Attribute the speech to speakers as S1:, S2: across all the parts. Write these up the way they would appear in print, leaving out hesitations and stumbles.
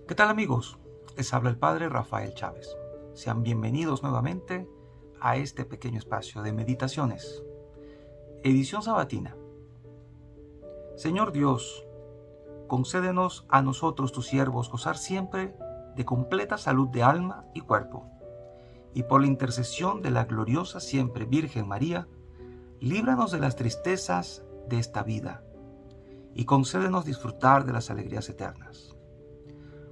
S1: ¿Qué tal, amigos? Les habla el Padre Rafael Chávez. Sean bienvenidos nuevamente a este pequeño espacio de meditaciones. Edición sabatina. Señor Dios, concédenos a nosotros, tus siervos, gozar siempre de completa salud de alma y cuerpo. Y por la intercesión de la gloriosa siempre Virgen María, líbranos de las tristezas de esta vida y concédenos disfrutar de las alegrías eternas.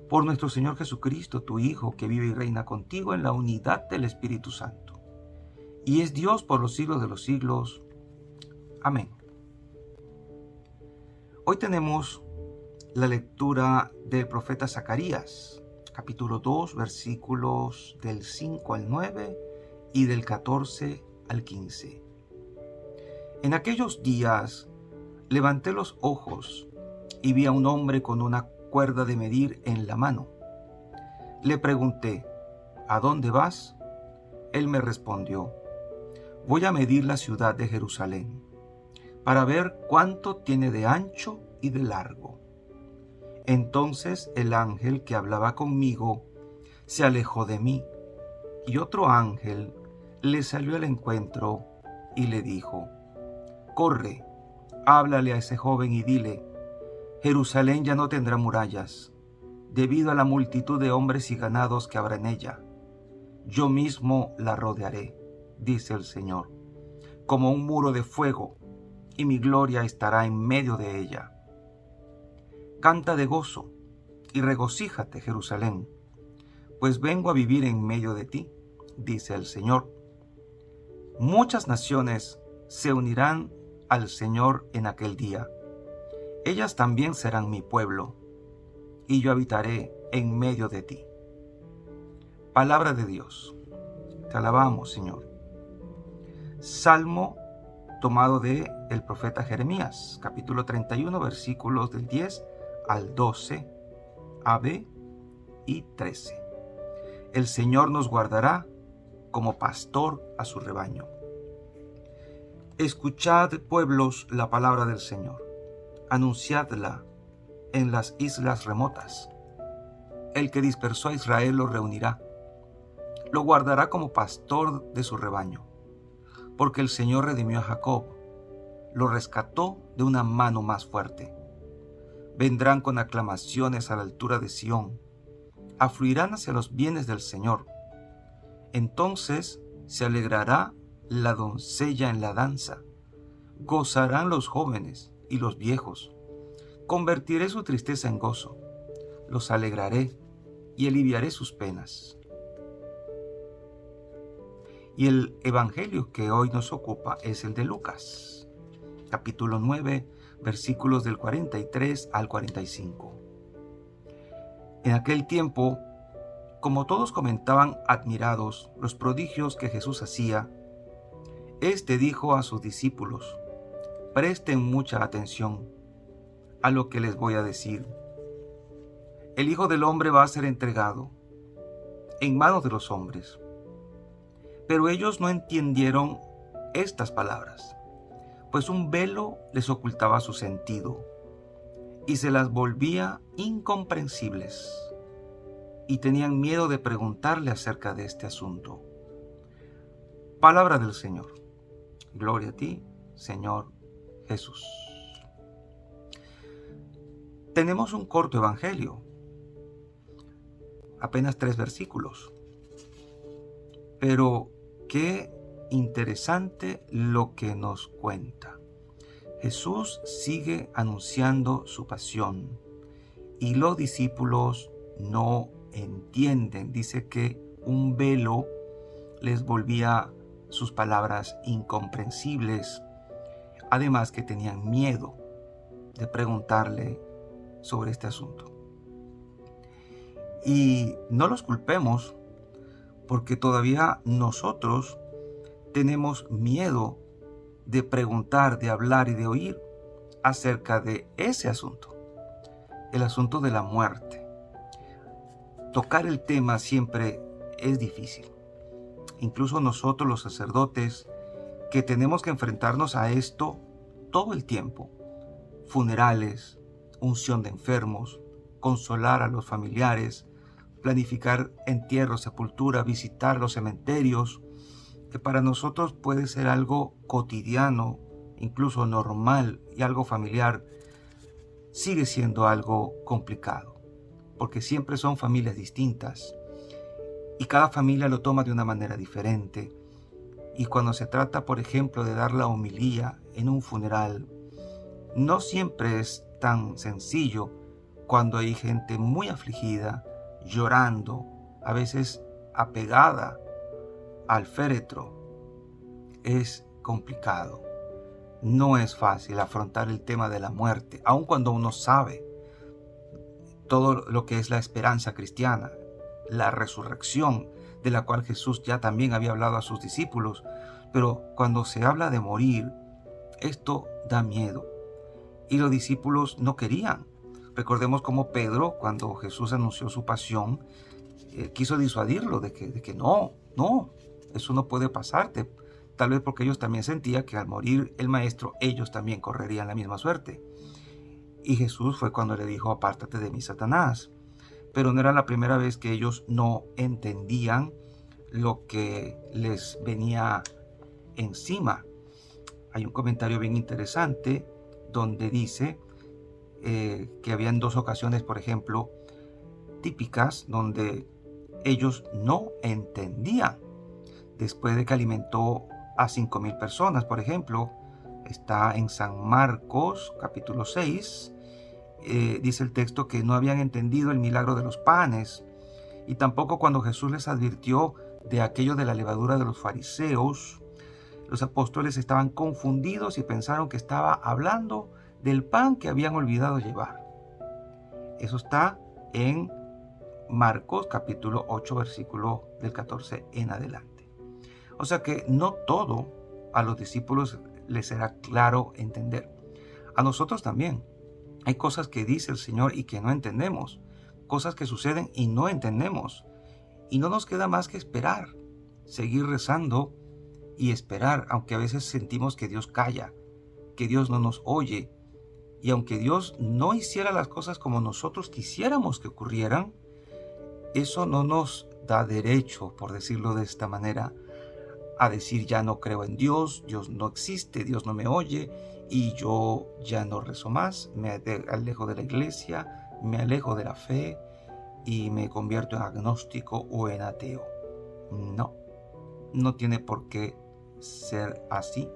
S1: Por nuestro Señor Jesucristo, tu Hijo, que vive y reina contigo en la unidad del Espíritu Santo, y es Dios por los siglos de los siglos. Amén. Hoy tenemos la lectura del profeta Zacarías, capítulo 2, versículos del 5 al 9 y del 14 al 15. En aquellos días levanté los ojos y vi a un hombre con una cuerda de medir en la mano. Le pregunté, ¿a dónde vas? Él me respondió, voy a medir la ciudad de Jerusalén, para ver cuánto tiene de ancho y de largo. Entonces el ángel que hablaba conmigo se alejó de mí, y otro ángel le salió al encuentro y le dijo, corre, háblale a ese joven y dile, Jerusalén ya no tendrá murallas, debido a la multitud de hombres y ganados que habrá en ella. Yo mismo la rodearé, dice el Señor, como un muro de fuego, y mi gloria estará en medio de ella. Canta de gozo y regocíjate, Jerusalén, pues vengo a vivir en medio de ti, dice el Señor. Muchas naciones se unirán al Señor en aquel día. Ellas también serán mi pueblo, y yo habitaré en medio de ti. Palabra de Dios. Te alabamos, Señor. Salmo tomado de el profeta Jeremías, capítulo 31, versículos del 10 al 12, AB y 13. El Señor nos guardará como pastor a su rebaño. Escuchad, pueblos, la palabra del Señor. Anunciadla en las islas remotas. El que dispersó a Israel lo reunirá. Lo guardará como pastor de su rebaño. Porque el Señor redimió a Jacob. Lo rescató de una mano más fuerte. Vendrán con aclamaciones a la altura de Sión. Afluirán hacia los bienes del Señor. Entonces se alegrará la doncella en la danza. Gozarán los jóvenes y los viejos. Convertiré su tristeza en gozo. Los alegraré y aliviaré sus penas. Y el evangelio que hoy nos ocupa es el de Lucas, capítulo 9, versículos del 43 al 45. En aquel tiempo, como todos comentaban admirados los prodigios que Jesús hacía, éste dijo a sus discípulos, presten mucha atención a lo que les voy a decir. El Hijo del Hombre va a ser entregado en manos de los hombres. Pero ellos no entendieron estas palabras, pues un velo les ocultaba su sentido y se las volvía incomprensibles, y tenían miedo de preguntarle acerca de este asunto. Palabra del Señor. Gloria a ti, Señor Jesús. Tenemos un corto evangelio, apenas 3 versículos, pero qué interesante lo que nos cuenta. Jesús sigue anunciando su pasión y los discípulos no entienden. Dice que un velo les volvía sus palabras incomprensibles. Además que tenían miedo de preguntarle sobre este asunto. Y no los culpemos, porque todavía nosotros tenemos miedo de preguntar, de hablar y de oír acerca de ese asunto, el asunto de la muerte. Tocar el tema siempre es difícil. Incluso nosotros los sacerdotes que tenemos que enfrentarnos a esto todo el tiempo, funerales, unción de enfermos, consolar a los familiares, planificar entierros, sepultura, visitar los cementerios, que para nosotros puede ser algo cotidiano, incluso normal y algo familiar, sigue siendo algo complicado, porque siempre son familias distintas y cada familia lo toma de una manera diferente. Y cuando se trata, por ejemplo, de dar la homilía en un funeral, no siempre es tan sencillo cuando hay gente muy afligida, llorando, a veces apegada al féretro. Es complicado. No es fácil afrontar el tema de la muerte, aun cuando uno sabe todo lo que es la esperanza cristiana, la resurrección, de la cual Jesús ya también había hablado a sus discípulos. Pero cuando se habla de morir, esto da miedo. Y los discípulos no querían. Recordemos cómo Pedro, cuando Jesús anunció su pasión, quiso disuadirlo de que no, eso no puede pasarte. Tal vez porque ellos también sentían que al morir el maestro, ellos también correrían la misma suerte. Y Jesús fue cuando le dijo: apártate de mí, Satanás. Pero no era la primera vez que ellos no entendían lo que les venía encima. Hay un comentario bien interesante donde dice que habían 2 ocasiones, por ejemplo, típicas, donde ellos no entendían. Después de que alimentó a 5,000 personas, por ejemplo, está en San Marcos, capítulo 6, dice el texto que no habían entendido el milagro de los panes, y tampoco cuando Jesús les advirtió de aquello de la levadura de los fariseos. Los apóstoles estaban confundidos y pensaron que estaba hablando del pan que habían olvidado llevar. Eso está en Marcos capítulo 8, versículo del 14 en adelante. O sea que no todo a los discípulos les será claro entender. A nosotros también. Hay cosas que dice el Señor y que no entendemos. Cosas que suceden y no entendemos. Y no nos queda más que esperar. Seguir rezando y esperar, aunque a veces sentimos que Dios calla, que Dios no nos oye. Y aunque Dios no hiciera las cosas como nosotros quisiéramos que ocurrieran, eso no nos da derecho, por decirlo de esta manera, a decir: ya no creo en Dios, Dios no existe, Dios no me oye y yo ya no rezo más, me alejo de la iglesia, me alejo de la fe y me convierto en agnóstico o en ateo. No tiene por qué ser así.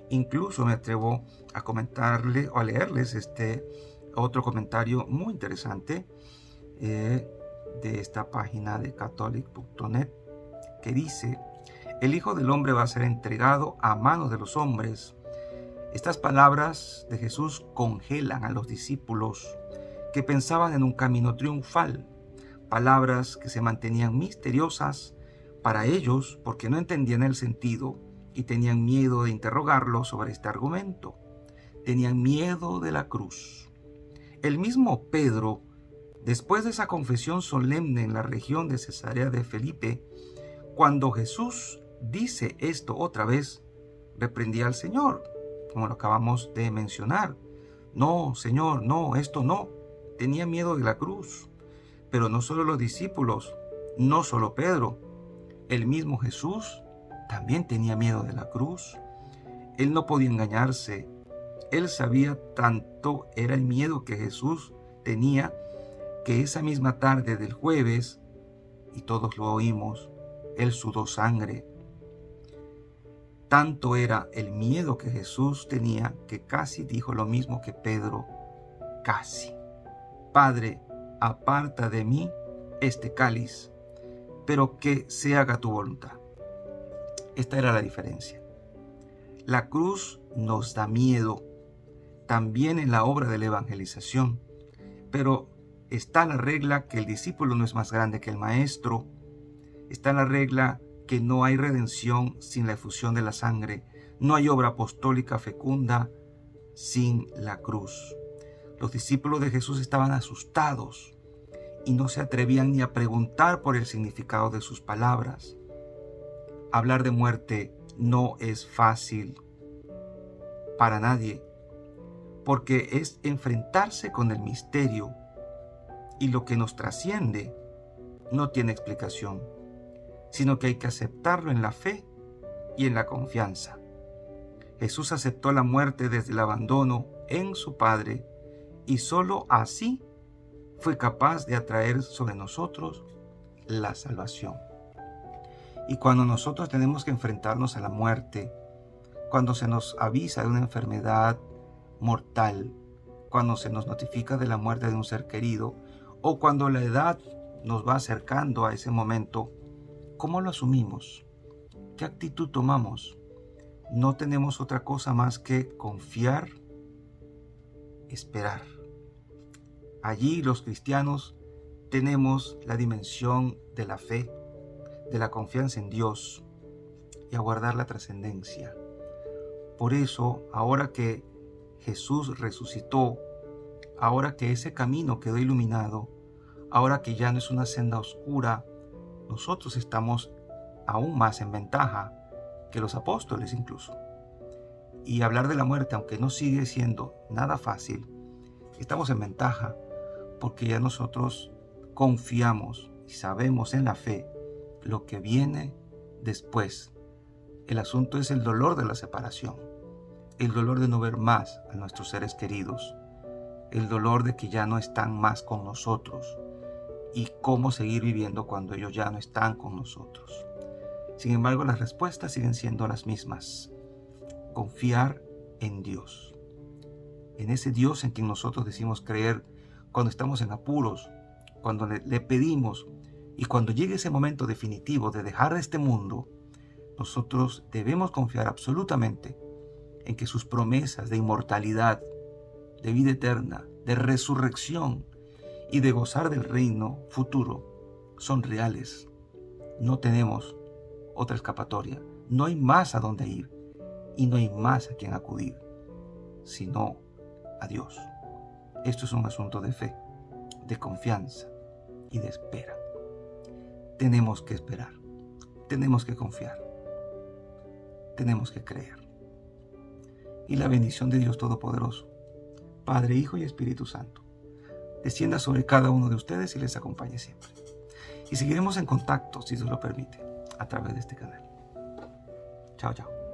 S1: Incluso me atrevo a comentarle o a leerles este otro comentario muy interesante de esta página de catholic.net, que dice: el Hijo del Hombre va a ser entregado a manos de los hombres. Estas palabras de Jesús congelan a los discípulos que pensaban en un camino triunfal, palabras que se mantenían misteriosas para ellos porque no entendían el sentido y tenían miedo de interrogarlo sobre este argumento. Tenían miedo de la cruz. El mismo Pedro, después de esa confesión solemne en la región de Cesarea de Felipe, cuando Jesús dice esto otra vez, reprendía al Señor, como lo acabamos de mencionar. No, Señor, no, esto no. Tenía miedo de la cruz. Pero no solo los discípulos, no solo Pedro, el mismo Jesús también tenía miedo de la cruz. Él no podía engañarse. Él sabía tanto era el miedo que Jesús tenía, que esa misma tarde del jueves, y todos lo oímos, él sudó sangre. Tanto era el miedo que Jesús tenía que casi dijo lo mismo que Pedro. Casi: Padre, aparta de mí este cáliz, pero que se haga tu voluntad. Esta era la diferencia. La cruz nos da miedo, también en la obra de la evangelización, pero está la regla que el discípulo no es más grande que el maestro. Está la regla que no hay redención sin la efusión de la sangre. No hay obra apostólica fecunda sin la cruz. Los discípulos de Jesús estaban asustados y no se atrevían ni a preguntar por el significado de sus palabras. Hablar de muerte no es fácil para nadie, porque es enfrentarse con el misterio. Y lo que nos trasciende no tiene explicación, sino que hay que aceptarlo en la fe y en la confianza. Jesús aceptó la muerte desde el abandono en su Padre y sólo así fue capaz de atraer sobre nosotros la salvación. Y cuando nosotros tenemos que enfrentarnos a la muerte, cuando se nos avisa de una enfermedad mortal, cuando se nos notifica de la muerte de un ser querido, o cuando la edad nos va acercando a ese momento, ¿cómo lo asumimos? ¿Qué actitud tomamos? No tenemos otra cosa más que confiar, esperar. Allí los cristianos tenemos la dimensión de la fe, de la confianza en Dios y aguardar la trascendencia. Por eso, ahora que Jesús resucitó, ahora que ese camino quedó iluminado, ahora que ya no es una senda oscura, nosotros estamos aún más en ventaja que los apóstoles incluso. Y hablar de la muerte, aunque no sigue siendo nada fácil, estamos en ventaja porque ya nosotros confiamos y sabemos en la fe lo que viene después. El asunto es el dolor de la separación, el dolor de no ver más a nuestros seres queridos, el dolor de que ya no están más con nosotros y cómo seguir viviendo cuando ellos ya no están con nosotros. Sin embargo, las respuestas siguen siendo las mismas. Confiar en Dios, en ese Dios en quien nosotros decimos creer cuando estamos en apuros, cuando le pedimos y cuando llegue ese momento definitivo de dejar este mundo, nosotros debemos confiar absolutamente en que sus promesas de inmortalidad, de vida eterna, de resurrección y de gozar del reino futuro son reales. No tenemos otra escapatoria, no hay más a dónde ir y no hay más a quien acudir, sino a Dios. Esto es un asunto de fe, de confianza y de espera. Tenemos que esperar, tenemos que confiar, tenemos que creer. Y la bendición de Dios Todopoderoso, Padre, Hijo y Espíritu Santo, descienda sobre cada uno de ustedes y les acompañe siempre. Y seguiremos en contacto, si Dios lo permite, a través de este canal. Chao, chao.